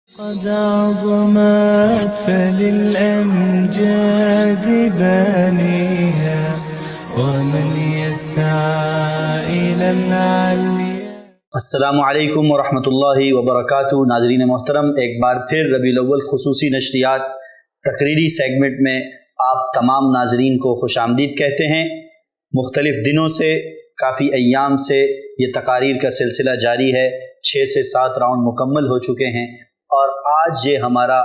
قد عظمت فللأمجاد بانيها ومن يسعى إلى العليا۔ السلام علیکم ورحمۃ اللہ وبرکاتہ۔ ناظرین محترم، ایک بار پھر ربیع الاول خصوصی نشریات تقریری سیگمنٹ میں آپ تمام ناظرین کو خوش آمدید کہتے ہیں۔ مختلف دنوں سے، کافی ایام سے یہ تقاریر کا سلسلہ جاری ہے۔ 6 سے 7 راؤنڈ مکمل ہو چکے ہیں اور آج یہ ہمارا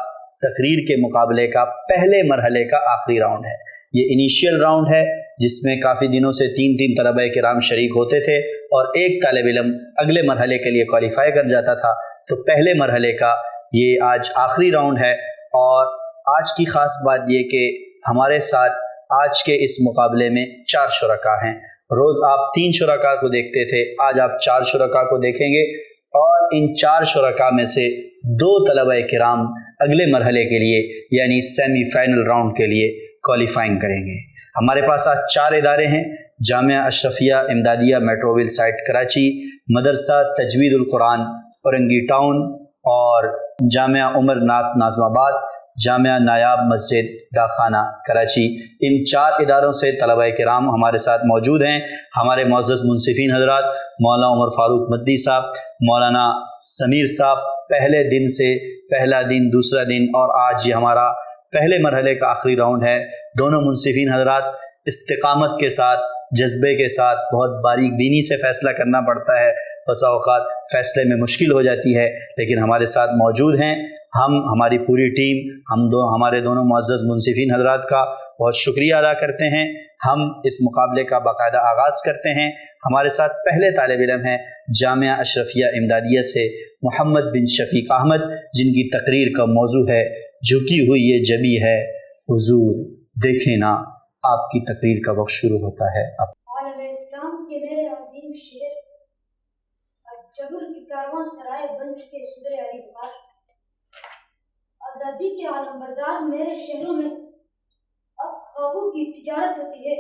تقریر کے مقابلے کا پہلے مرحلے کا آخری راؤنڈ ہے۔ یہ انیشیل راؤنڈ ہے جس میں کافی دنوں سے 3 طلبہ کرام شریک ہوتے تھے اور ایک طالب علم اگلے مرحلے کے لیے کوالیفائی کر جاتا تھا۔ تو پہلے مرحلے کا یہ آج آخری راؤنڈ ہے اور آج کی خاص بات یہ کہ ہمارے ساتھ آج کے اس مقابلے میں 4 شرکاء ہیں۔ روز آپ 3 شرکاء کو دیکھتے تھے، آج آپ 4 شرکاء کو دیکھیں گے اور ان 4 شرکاء میں سے 2 طلبہ کرام اگلے مرحلے کے لیے یعنی سیمی فائنل راؤنڈ کے لیے کوالیفائنگ کریں گے۔ ہمارے پاس آج 4 ادارے ہیں: جامعہ اشرفیہ امدادیہ میٹروویل سائٹ کراچی، مدرسہ تجوید القرآن اورنگی ٹاؤن اور جامعہ عمر ناتھ ناظم آباد، جامعہ نایاب مسجد ڈاکخانہ کراچی۔ ان 4 اداروں سے طلبہ کرام ہمارے ساتھ موجود ہیں۔ ہمارے معزز منصفین حضرات مولانا عمر فاروق مدی صاحب، مولانا سمیر صاحب، پہلے دن سے پہلا دن، دوسرا دن اور آج یہ ہمارا پہلے مرحلے کا آخری راؤنڈ ہے۔ دونوں منصفین حضرات استقامت کے ساتھ، جذبے کے ساتھ، بہت باریک بینی سے فیصلہ کرنا پڑتا ہے، بسا اوقات فیصلے میں مشکل ہو جاتی ہے، لیکن ہمارے ساتھ موجود ہیں۔ ہماری پوری ٹیم ہمارے دونوں معزز منصفین حضرات کا بہت شکریہ ادا کرتے ہیں۔ ہم اس مقابلے کا باقاعدہ آغاز کرتے ہیں۔ ہمارے ساتھ پہلے طالب علم ہیں جامعہ اشرفیہ امدادیہ سے محمد بن شفیق احمد، جن کی تقریر کا موضوع ہے جھکی ہوئی یہ جبی ہے حضور دیکھیں نا۔ آپ کی تقریر کا وقت شروع ہوتا ہے۔ عالم اسلام کے میرے عظیم شہر جبر کے کارواں سرائے بن چکے صدر علی بخار، آزادی کے عالم بردار میرے شہروں میں اب خوابوں کی تجارت ہوتی ہے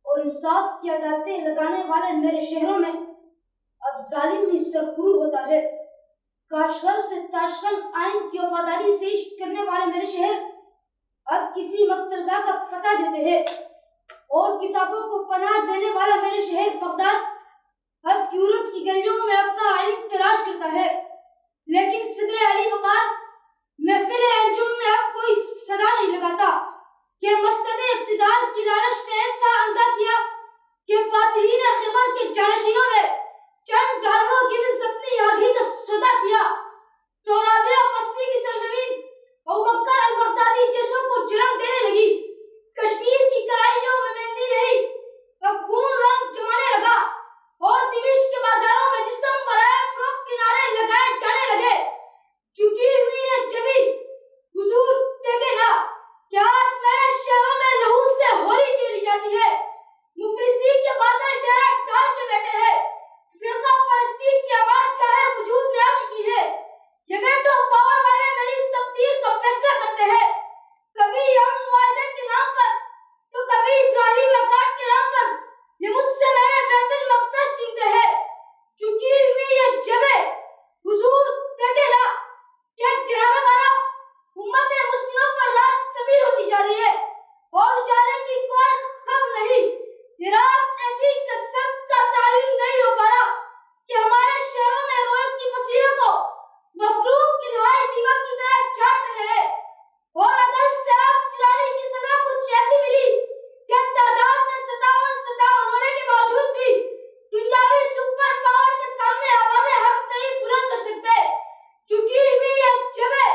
اور انصاف کی عدالتیں لگانے والے میرے شہروں میں اب ظالم ہی سرخرو ہوتا ہے۔ کاشغر سے تاشقند آئین کی وفاداری سے عشق کرنے والے میرے شہر اب کسی مقتلگاہ کا پتہ دیتے ہیں اور کتابوں کو پناہ دینے والا میرے شہر بغداد اب یورپ کی گلیوں میں اپنا علم تلاش کرتا ہے، لیکن صدر علی وقار محفل انجم میں اب کوئی صدا نہیں لگاتا کہ مستد اقتدار کی لالچ نے ایسا اندھا کیا کہ فاتحین خیبر کے جانشینوں نے چند ڈالروں کی بھی اپنی آگھی کا سودا کیا تو رابعہ بصری کی سرزمین ابوبکر البغدادی جیسوں کو جنم دینے لگی۔ کشمیر کی کرائیوں میں مہندی نہیں، اب خون رنگ جمانے لگا اور دمشق کے بازاروں میں جسم برائے فروخت کے نعرے لگائے جانے لگے۔ جھکی ہوئی ہے جبی حضور دیکھے نا، کیا آج میرے شہروں میں لہو سے ہولی کھیلی جاتی ہے؟ مفلسی کے بادل ڈیرا ڈال کے بیٹھے ہیں، فرقہ پرستی کی آواز کا ہے وجود میں آ چکی ہے۔ یہ بیٹو پاور والے میری تقدیر کا فیصلہ کرتے ہیں، کبھی ہم معاہدے کے نام پر تو کبھی ابراہیم اکاٹ کے نام پر یہ مجھ سے میرے بیت المقدس چھینتے ہیں۔ جھکی ہوئی ہے جبے حضور دیکھے نا، کیا جناب والا امت مسلمہ پر رات طویل ہوتی جا رہی ہے اور اجالے کی کوئی خبر نہیں۔ یہ رات ایسی کہ سب کا تعین نہیں ہو پا رہا کہ ہمارے شہروں میں رونق کی مسیروں کو مفروق الہی دیمک کی طرح چاٹ رہے ہیں اور اگر سے آگ چلانے کی سزا کچھ ایسی ملی کہ تعداد میں 57 ہونے کے باوجود بھی دنیاوی سپر پاور کے سامنے آوازیں حق نہیں بلند کر سکتے۔ چکی ہوئی ہے جبے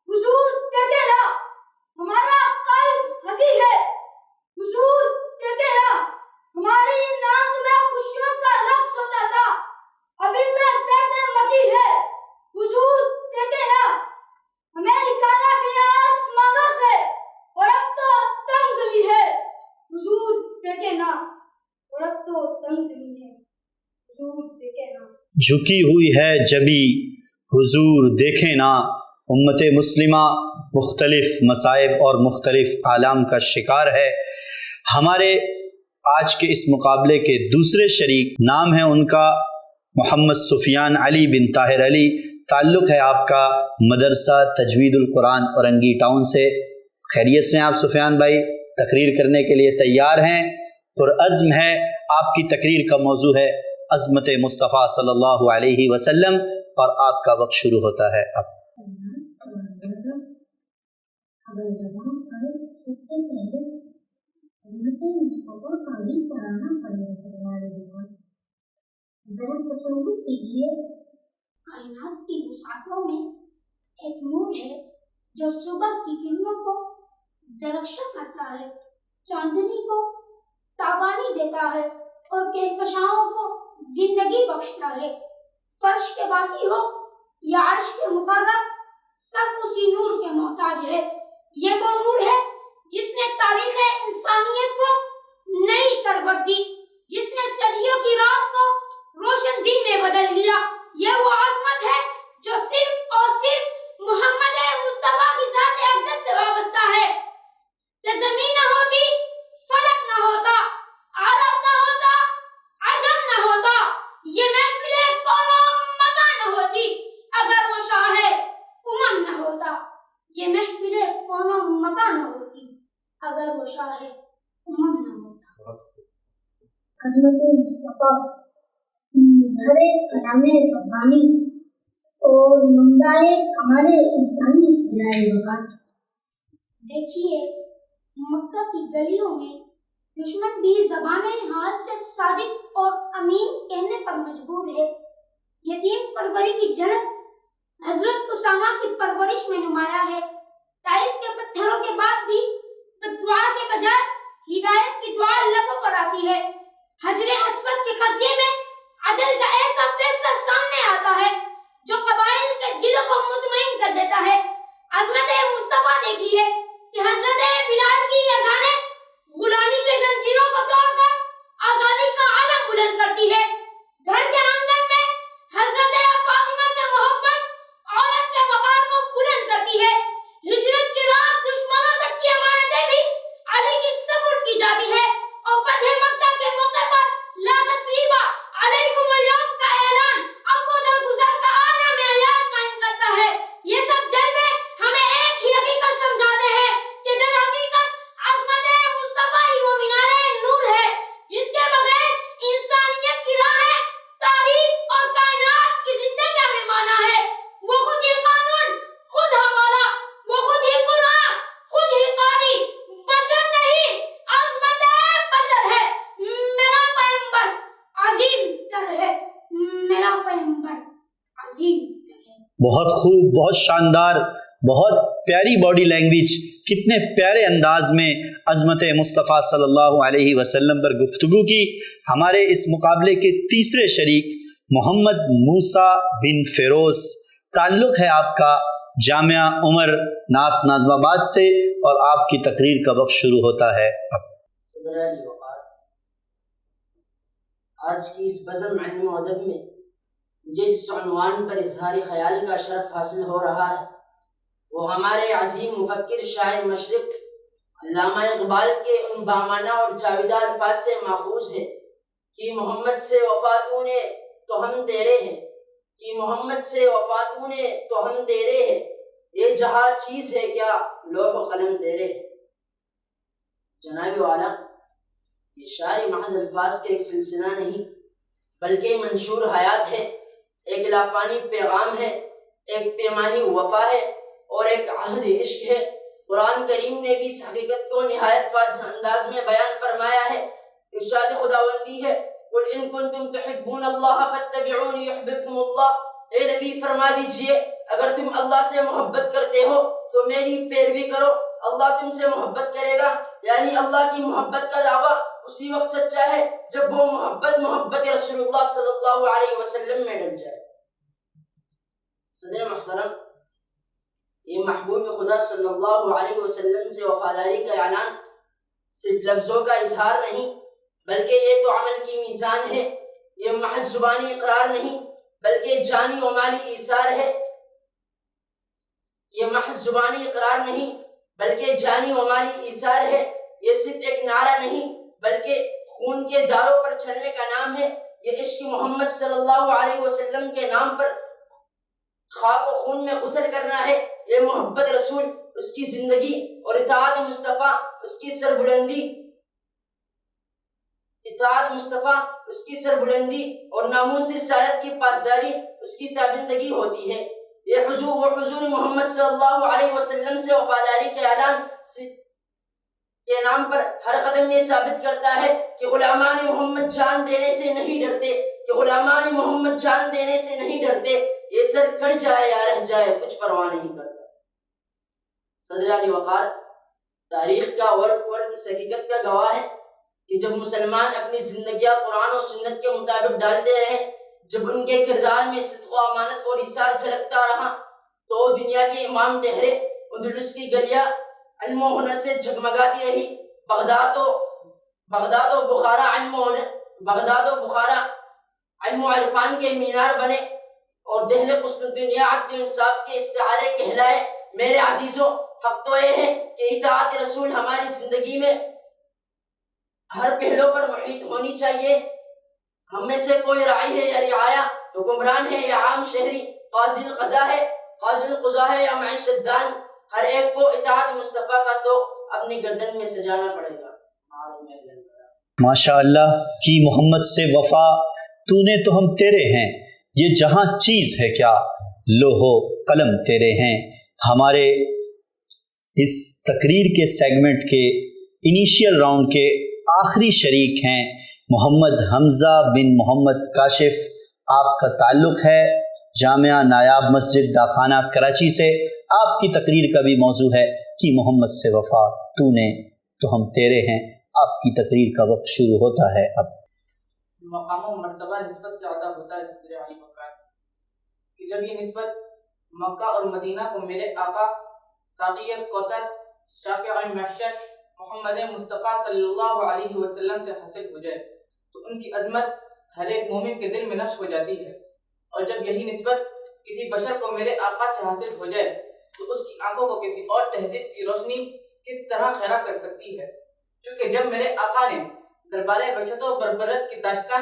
حضور دیکھے نا، ہمارا قلب ہنسی ہے حضور دیکھے نا، ہماری ناک میں خوشیوں کا رقص ہوتا تھا، اب ان میں درد مکی ہے حضور دیکھے نا، ہمیں نکالا گیا آسمانوں سے اور اب تو تنگ زمین ہے حضور دیکھے نا، اور اب تو تنگ زمین ہے حضور دیکھے نا۔ جھکی ہوئی ہے جبی حضور دیکھیں نا۔ امت مسلمہ مختلف مصائب اور مختلف آلام کا شکار ہے۔ ہمارے آج کے اس مقابلے کے دوسرے شریک نام ہے ان کا محمد سفیان علی بن طاہر علی، تعلق ہے آپ کا مدرسہ تجوید القرآن اورنگی ٹاؤن سے۔ خیریت سے ہیں آپ سفیان بھائی؟ تقریر کرنے کے لیے تیار ہیں؟ پرعزم ہے۔ آپ کی تقریر کا موضوع ہے عظمت مصطفیٰ صلی اللہ علیہ وسلم، اور آپ کا وقت شروع ہوتا ہے اب۔ اگر زبان پر سب سے پہلے عظمت مصطفیٰ کا ہی پڑھانا پڑے گا سرکار دکان، ذرا تصور کیجیے کائنات کی وسعتوں میں ایک نور ہے جو صبح کی کرنوں کو درخشاں کرتا ہے، چاندنی کو تابانی دیتا ہے اور کہکشاؤں کو زندگی بخشتا ہے۔ فرش کے باسی ہو یا عرش کے مقرب، سب اسی نور کے محتاج ہے۔ یہ وہ نور ہے جس نے تاریخ انسانیت کو نئی کروٹ دی، جس نے صدیوں کی رات کو روشن دن میں بدل لیا۔ یہ وہ عظمت ہے جو صرف اور صرف محمد مصطفیٰ کی ذات اقدس سے وابستہ ہے۔ کہ زمین نہ ہوتی، فلک نہ ہوتا، عرب نہ ہوتا، عجم نہ ہوتا، یہ محفل کون و مکان نہ ہوتی اگر وہ شاہ امم نہ ہوتا۔ یہ محفل کون و مکان نہ ہوتی اگر وہ شاہ امم نہ ہوتا۔ عظمت مصطفیٰ مظہر کلام ربانی اور منبع کمال انسانی اصطلاح وقت۔ دیکھیے، مکہ کی گلیوں میں دشمن بھی زبان حال سے صادق اور امین کہنے پر مجبور ہے۔ یتیم پروری کی جنت حضرت اسامہ کی پرورش میں نمایاں ہے۔ طائف کے پتھروں کے بعد بھی دعا کے بجائے ہدایت کی دعا لبوں پر آتی ہے۔ حجر اسود کے قضیے میں عدل کا ایسا فیصلہ سامنے آتا ہے جو قبائل کے دلوں کو مطمئن کر دیتا ہے۔ عظمت مصطفیٰ دیکھیے کہ حضرت بلال کی اذانیں غلامی کے زنجیروں کو توڑ کر آزادی کا علم بلند کرتی ہے۔ گھر کے آنگن میں حضرت فاطمہ سے محبت عورت کے وقار کو بلند کرتی ہے۔ ہجرت کی رات دشمنوں تک کی امانتیں بھی علی کی سپرد کی جاتی ہے، اور فتح مکہ کے موقع پر لا تثریب علیکم اليوم کا اعلان عفو درگزر کا اعلیٰ معیار قائم کرتا ہے۔ یہ سب جلوے ہمیں ایک ہی حقیقت سمجھاتے ہیں کہ در حقیقت عظمت مصطفیٰ ہی وہ مینار نور ہے جس کے بغیر انسانیت کی راہ تاریخ اور کائنات کی زندگی میں مانا ہے۔ وہ خود ہی قانون، خود حوالہ، وہ خود ہی قرآن، خود ہی قاری، بشر نہیں، عظمت بشر ہے۔ میرا پیغمبر عظیم تر ہے، میرا پیغمبر عظیم تر ہے۔ بہت خوب، بہت شاندار، بہت پیاری باڈی لینگویج، کتنے پیارے انداز میں عظمت مصطفیٰ صلی اللہ علیہ وسلم پر گفتگو کی۔ ہمارے اس مقابلے کے تیسرے شریک محمد موسیٰ بن فیروز، تعلق ہے آپ کا جامعہ عمر نعت ناظم آباد سے، اور آپ کی تقریر کا وقت شروع ہوتا ہے اب۔ صدر علی وقار، آج کی اس بزم علم و ادب میں مجھے جس عنوان پر اظہار خیال کا شرف حاصل ہو رہا ہے وہ ہمارے عظیم مفکر شاعر مشرق علامہ اقبال کے ان بامانہ اور جاویدہ الفاظ سے ماخوذ ہے کہ محمد سے وفاتوں نے تو ہم تیرے ہیں، کہ محمد سے وفاتوں نے تو ہم تیرے ہیں، یہ جہاں چیز ہے کیا لوح و قلم تیرے ہیں۔ جناب والا، یہ شاعر محض الفاظ کے ایک سلسلہ نہیں بلکہ منشور حیات ہے، ایک لافانی پیغام ہے، ایک پیمانی وفا ہے اور ایک عہد عشق ہے۔ قرآن کریم نے بھی اس حقیقت کو نہایت واضح انداز میں بیان فرمایا ہے۔ ارشاد خداوندی ہے قل ان کنتم تحبون اللہ فاتبعونی یحببکم اللہ، اے نبی فرما دیجئے اگر تم اللہ سے محبت کرتے ہو تو میری پیروی کرو، اللہ تم سے محبت کرے گا۔ یعنی اللہ کی محبت کا دعویٰ اسی وقت سچا ہے جب وہ محبت رسول اللہ صلی اللہ علیہ وسلم میں ڈل جائے۔ صدر محترم، یہ محبوب خدا صلی اللہ علیہ وسلم سے وفاداری کا اعلان صرف لفظوں کا اظہار نہیں بلکہ یہ تو عمل کی میزان ہے۔ یہ محض زبانی اقرار نہیں بلکہ جانی و مالی ایثار ہے۔ یہ محض زبانی اقرار نہیں بلکہ جانی و مالی ایثار ہے۔ یہ صرف ایک نعرہ نہیں بلکہ خون کے داروں پر چلنے کا نام ہے۔ یہ عشق محمد صلی اللہ علیہ وسلم کے نام پر خاک و خون میں غسل کرنا ہے، یہ محبت رسول، اس کی زندگی اور اطاعت مصطفیٰ، اس کی سربلندی، اطاعت مصطفیٰ اس کی سربلندی اور ناموس رسالت کی پاسداری اس کی تابندگی ہوتی ہے۔ یہ حضور محمد صلی اللہ علیہ وسلم سے وفاداری کے اعلان کے نام پر ہر قدم یہ ثابت کرتا ہے کہ غلامان محمد جان دینے سے نہیں ڈرتے، کہ غلامان محمد جان دینے سے نہیں ڈرتے، یہ سر کٹ جائے یا رہ جائے کچھ پرواہ نہیں کرتا۔ صدر علی وقار تاریخ کا اور اس حقیقت کا گواہ ہے کہ جب مسلمان اپنی زندگیاں قرآن و سنت کے مطابق ڈالتے رہے، جب ان کے کردار میں صدق و امانت اور ایثار جھلکتا رہا، تو دنیا کے امام ٹھہرے اندلس کی گلیاں علم و ہنر سے جھگمگاتی رہی، بغداد و بخارا علم و عرفان کے مینار بنے، اور دہل قسطنطنیہ عدل و انصاف کے استعارے کہلائے۔ میرے عزیزوں، حق تو یہ ہے کہ اطاعت رسول ہماری زندگی میں ہر پہلو پر محیط ہونی چاہیے۔ ہم میں سے کوئی راعی ہے یا رعایا، حکمران ہے یا عام شہری، قاضی القضا ہے یا معیشت دان، ہر ایک کو اطاعت مصطفیٰ کا تو اپنی گردن میں سجانا پڑے گا۔ ماشاء اللہ کی محمد سے وفا، تو نے تو ہم تیرے ہیں، یہ جہاں چیز ہے کیا، لوح و قلم تیرے ہیں۔ ہمارے اس تقریر کے سیگمنٹ کے انیشیل راؤنڈ کے آخری شریک ہیں محمد حمزہ بن محمد کاشف۔ آپ کا تعلق ہے جامعہ نایاب مسجد داخانہ کراچی سے۔ آپ کی تقریر کا بھی موضوع ہے کہ محمد سے وفا، تو نے تو ہم تیرے ہیں۔ آپ کی تقریر کا وقت شروع ہوتا ہے اب۔ مقام و مرتبہ نسبت سے عطا ہوتا ہے صدر علی وقار کہ جب یہ نسبت مکہ اور مدینہ کو میرے آقا ساقی کوثر شافع محشر محمد مصطفیٰ صلی اللہ علیہ وسلم سے حاصل ہو جائے تو ان کی عظمت ہر ایک مومن کے دل میں نقش ہو جاتی ہے، اور جب یہی نسبت کسی بشر کو میرے آقا سے حاصل ہو جائے تو اس کی آنکھوں کو کسی اور تہذیب کی روشنی کس طرح خیرہ کر سکتی ہے۔ کیونکہ جب میرے آقا نے دربار بشت و بربرت کی داشتہ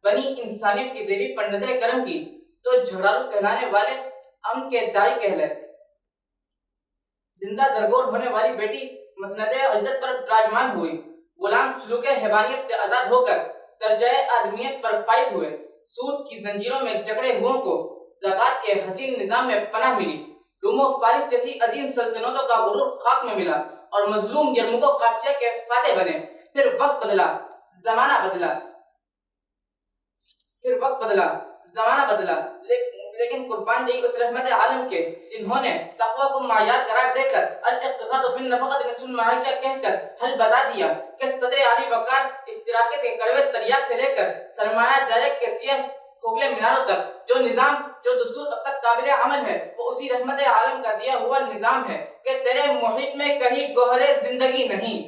بنی انسانیت کی دیوی پر نظر کرم کی تو جھگڑالو کہلانے والے امن کے دائی کہلائے، زندہ درگور ہونے والی بیٹی مسند عزت پر براجمان ہوئی، غلام سلوک حیوانیت سے آزاد ہو کر درجہ آدمیت پر فائز ہوئے، سود کی زنجیروں میں جکڑے ہوں کو زکوٰۃ کے حسین نظام میں پناہ ملی، روم و فارس جیسی عظیم سلطنتوں کا غرور خاک میں ملا، اور مظلوم یرموک و قادسیہ کے فاتح بنے۔ پھر وقت بدلا، زمانہ بدلا، لیکن قربان جائی اس رحمت عالم کے جنہوں نے تقوی کو معیار قرار دے کر الاقتصاد فی النفقۃ نصف المعیشہ کہہ کر حل بتا دیا کہ صدر علی وقار اشتراکیت کے کڑوے تریاق سے لے کر سرمایہ داری کے سیاہ کھوکھلے میناروں تک جو نظام، جو دستور اب تک قابل عمل ہے، وہ اسی رحمت عالم کا دیا ہوا نظام ہے کہ تیرے محیط میں کہیں گوہر زندگی نہیں،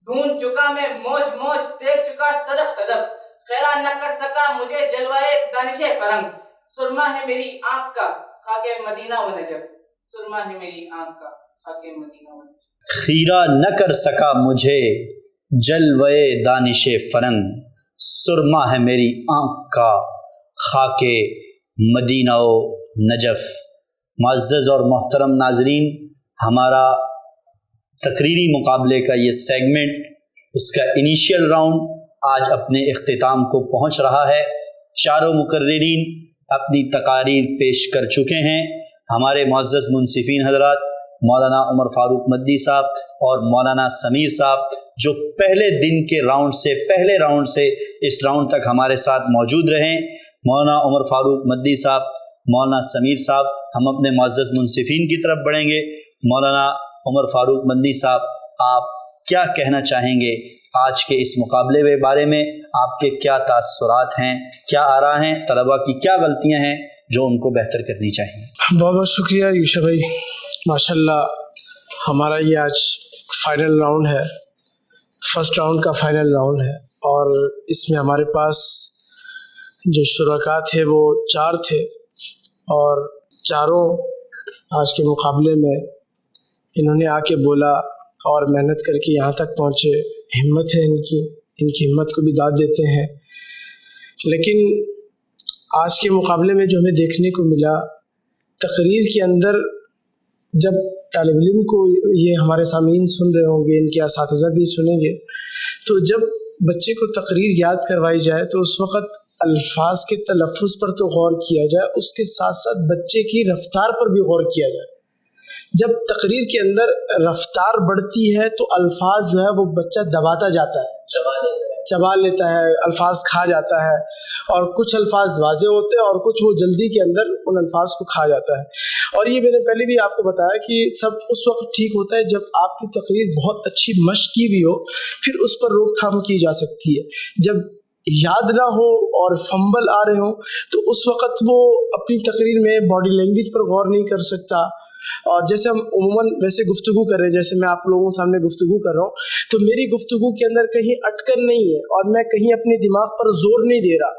ڈھونڈ چکا میں موج موج، دیکھ چکا صدف صدف، خیرہ نہ کر سکا مجھے جلوائے دانش فرنگ، سرما ہے میری آنکھ کا خاک مدینہ و نجف، سرما ہے میری آنکھ کا خاک مدینہ و نجف، خیرہ نہ کر سکا مجھے جلوے دانش فرنگ، سرما ہے میری آنکھ کا خاک مدینہ و نجف۔ معزز اور محترم ناظرین، ہمارا تقریری مقابلے کا یہ سیگمنٹ، اس کا انیشیل راؤنڈ آج اپنے اختتام کو پہنچ رہا ہے۔ چاروں مقررین اپنی تقاریر پیش کر چکے ہیں۔ ہمارے معزز منصفین حضرات مولانا عمر فاروق مدی صاحب اور مولانا سمیر صاحب جو پہلے راؤنڈ سے اس راؤنڈ تک ہمارے ساتھ موجود رہیں، مولانا عمر فاروق مدی صاحب، مولانا سمیر صاحب، ہم اپنے معزز منصفین کی طرف بڑھیں گے۔ مولانا عمر فاروق مدی صاحب، آپ کیا کہنا چاہیں گے آج کے اس مقابلے کے بارے میں؟ آپ کے کیا تاثرات ہیں، کیا آراء ہیں، طلباء کی کیا غلطیاں ہیں جو ان کو بہتر کرنی چاہیے؟ بہت بہت شکریہ یوشا بھائی، ماشاءاللہ ہمارا یہ آج فائنل راؤنڈ ہے، فرسٹ راؤنڈ کا فائنل راؤنڈ ہے، اور اس میں ہمارے پاس جو شرکاء تھے وہ 4 تھے، اور چاروں آج کے مقابلے میں انہوں نے آ کے بولا اور محنت کر کے یہاں تک پہنچے، ہمت ہے ان کی ہمت کو بھی داد دیتے ہیں۔ لیکن آج کے مقابلے میں جو ہمیں دیکھنے کو ملا تقریر کے اندر جب طالب علم کو یہ ہمارے سامعین سن رہے ہوں گے، ان کے اساتذہ بھی سنیں گے، تو جب بچے کو تقریر یاد کروائی جائے تو اس وقت الفاظ کے تلفظ پر تو غور کیا جائے، اس کے ساتھ ساتھ بچے کی رفتار پر بھی غور کیا جائے۔ جب تقریر کے اندر رفتار بڑھتی ہے تو الفاظ جو ہے وہ بچہ دباتا جاتا ہے، چبا لیتا ہے، الفاظ کھا جاتا ہے، اور کچھ الفاظ واضح ہوتے ہیں اور کچھ وہ جلدی کے اندر ان الفاظ کو کھا جاتا ہے۔ اور یہ میں نے پہلے بھی آپ کو بتایا کہ سب اس وقت ٹھیک ہوتا ہے جب آپ کی تقریر بہت اچھی مشق کی بھی ہو، پھر اس پر روک تھام کی جا سکتی ہے۔ جب یاد نہ ہو اور فمبل آ رہے ہوں تو اس وقت وہ اپنی تقریر میں باڈی لینگویج پر غور نہیں کر سکتا، اور جیسے ہم عموماً ویسے گفتگو کر رہے ہیں، جیسے میں آپ لوگوں کے سامنے گفتگو کر رہا ہوں تو میری گفتگو کے اندر کہیں اٹکن نہیں ہے اور میں کہیں اپنے دماغ پر زور نہیں دے رہا،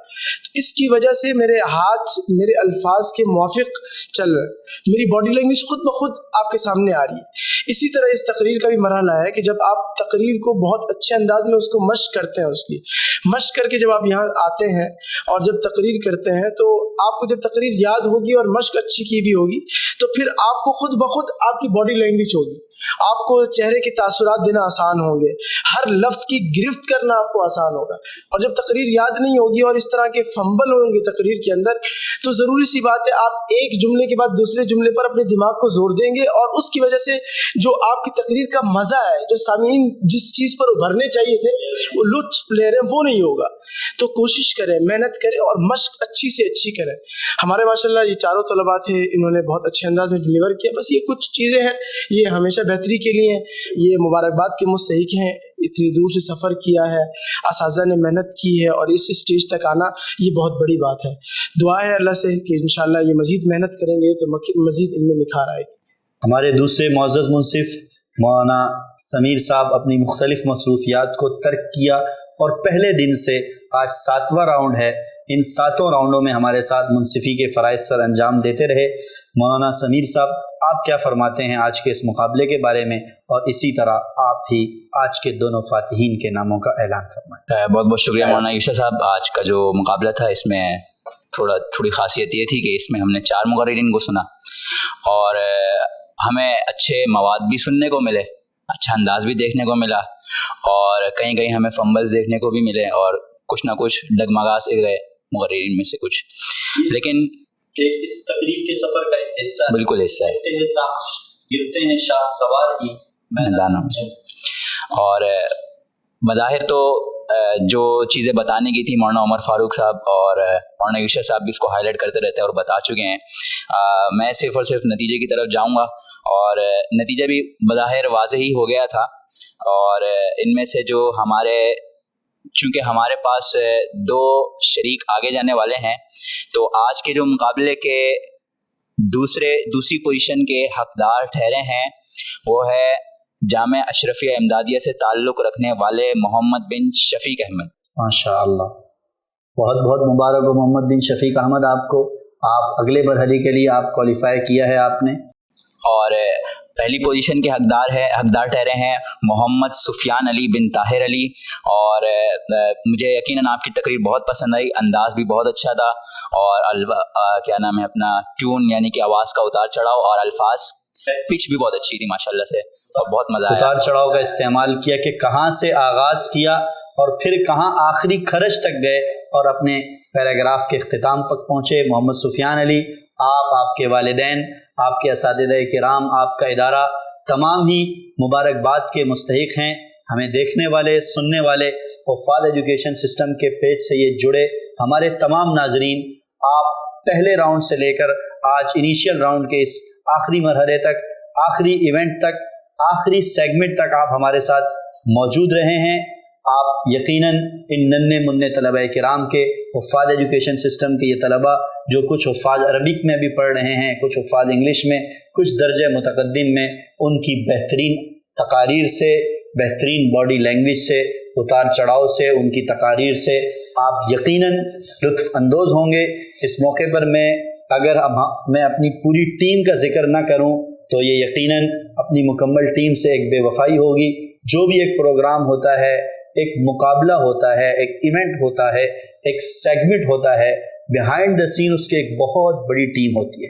تو اس کی وجہ سے میرے ہاتھ میرے الفاظ کے موافق چل رہے ہیں، میری باڈی لینگویج خود بخود آپ کے سامنے آ رہی ہے۔ اسی طرح اس تقریر کا بھی مرحلہ ہے کہ جب آپ تقریر کو بہت اچھے انداز میں اس کو مشق کرتے ہیں، اس کی مشق کر کے جب آپ یہاں آتے ہیں اور جب تقریر کرتے ہیں تو آپ کو جب تقریر یاد ہوگی اور مشق اچھی کی بھی ہوگی تو پھر آپ کو خود بخود آپ کی باڈی لینگویج ہوگی، آپ کو چہرے کے تاثرات دینا آسان ہوں گے، ہر لفظ کی گرفت کرنا آپ کو آسان ہوگا۔ اور جب تقریر یاد نہیں ہوگی اور اس طرح کے فمبل ہوں گے تقریر کے اندر تو ضروری سی بات ہے آپ ایک جملے کے بعد دوسرے جملے پر اپنے دماغ کو زور دیں گے، اور اس کی وجہ سے جو آپ کی تقریر کا مزہ ہے، جو سامعین جس چیز پر ابھرنے چاہیے تھے وہ لطف لے رہے ہیں، وہ نہیں ہوگا۔ تو کوشش کریں، محنت کریں اور مشق اچھی سے اچھی کریں۔ ہمارے ماشاءاللہ یہ چاروں طلباء تھے، انہوں نے بہت اچھے انداز میں ڈلیور کیا۔ بس یہ کچھ چیزیں ہیں، یہ ہمیشہ بہتری کے لیے ہیں، یہ مبارکباد کے مستحق ہیں، اتنی دور سے سفر کیا ہے، اساتذہ نے محنت کی ہے اور اس اسٹیج تک آنا یہ بہت بڑی بات ہے۔ دعا ہے اللہ سے کہ انشاءاللہ یہ مزید محنت کریں گے تو مزید ان میں نکھار آئے گی۔ ہمارے دوسرے معزز منصف مولانا سمیر صاحب اپنی مختلف مصروفیات کو ترک کیا اور پہلے دن سے آج 7واں راؤنڈ ہے، ان 7 راؤنڈوں میں ہمارے ساتھ منصفی کے فرائض سر انجام دیتے رہے۔ مولانا سمیر صاحب آپ کیا فرماتے ہیں آج کے اس مقابلے کے بارے میں، اور اسی طرح آپ ہی آج کے دونوں فاتحین کے ناموں کا اعلان فرمائیں۔ بہت بہت شکریہ مولانا یوسف صاحب۔ آج کا جو مقابلہ تھا اس میں تھوڑی خاصیت یہ تھی کہ اس میں ہم نے 4 مقررین کو سنا اور ہمیں اچھے مواد بھی سننے کو ملے، اچھا انداز بھی دیکھنے کو ملا، اور کہیں کہیں ہمیں فمبلز دیکھنے کو بھی ملے اور کچھ نہ کچھ ڈگمگا سے گئے مقررین میں سے کچھ، لیکن کہ اس تقریب کے سفر کا ایک حصہ بالکل حصہ ہے، گرتے ہیں شاہ سوار ہی میدانوں میں۔ اور بظاہر تو جو چیزیں بتانے کی تھی مولانا عمر فاروق صاحب اور مولانا یوسف صاحب بھی اس کو ہائی لائٹ کرتے رہتے ہیں اور بتا چکے ہیں۔ میں صرف اور صرف نتیجے کی طرف جاؤں گا، اور نتیجہ بھی بظاہر واضح ہی ہو گیا تھا، اور ان میں سے جو چونکہ ہمارے پاس 2 شریک آگے جانے والے ہیں، تو آج کے جو مقابلے کے دوسری پوزیشن کے حقدار ٹھہرے ہیں وہ ہے جامعہ اشرفیہ امدادیہ سے تعلق رکھنے والے محمد بن شفیق احمد۔ ماشاءاللہ، بہت بہت مبارک ہو محمد بن شفیق احمد آپ کو، آپ اگلے مرحلے کے لیے آپ کوالیفائی کیا ہے آپ نے۔ اور پہلی پوزیشن کے حقدار ٹھہرے ہیں محمد سفیان علی بن طاہر علی، اور مجھے یقیناً آپ کی تقریر بہت پسند آئی، انداز بھی بہت اچھا تھا، اور کیا نام ہے اپنا ٹیون یعنی کہ آواز کا اتار چڑھاؤ اور الفاظ پچ بھی بہت اچھی تھی ماشاءاللہ سے، اور بہت مزہ آیا۔ اتار چڑھاؤ کا استعمال کیا کہ کہاں سے آغاز کیا اور پھر کہاں آخری خرج تک گئے اور اپنے پیراگراف کے اختتام تک پہنچے۔ محمد سفیان علی، آپ کے والدین، آپ کے اساتذہ کرام، آپ کا ادارہ تمام ہی مبارکباد کے مستحق ہیں۔ ہمیں دیکھنے والے، سننے والے، حفاظ ایجوکیشن سسٹم کے پیج سے یہ جڑے ہمارے تمام ناظرین، آپ پہلے راؤنڈ سے لے کر آج انیشیل راؤنڈ کے اس آخری مرحلے تک، آخری ایونٹ تک، آخری سیگمنٹ تک آپ ہمارے ساتھ موجود رہے ہیں۔ آپ یقیناً ان ننھے منھے طلباء کرام کے، حفاظ ایجوکیشن سسٹم کے یہ طلباء جو کچھ حفاظ عربک میں بھی پڑھ رہے ہیں، کچھ حفاظ انگلش میں، کچھ درجہ متقدم میں، ان کی بہترین تقاریر سے، بہترین باڈی لینگویج سے، اتار چڑھاؤ سے، ان کی تقاریر سے آپ یقیناً لطف اندوز ہوں گے۔ اس موقع پر میں اپنی پوری ٹیم کا ذکر نہ کروں تو یہ یقیناً اپنی مکمل ٹیم سے ایک بے وفائی ہوگی۔ جو بھی ایک پروگرام ہوتا ہے، ایک مقابلہ ہوتا ہے، ایک ایونٹ ہوتا ہے، ایک سیگمنٹ ہوتا ہے، بیہائنڈ دا سین اس کے ایک بہت بڑی ٹیم ہوتی ہے۔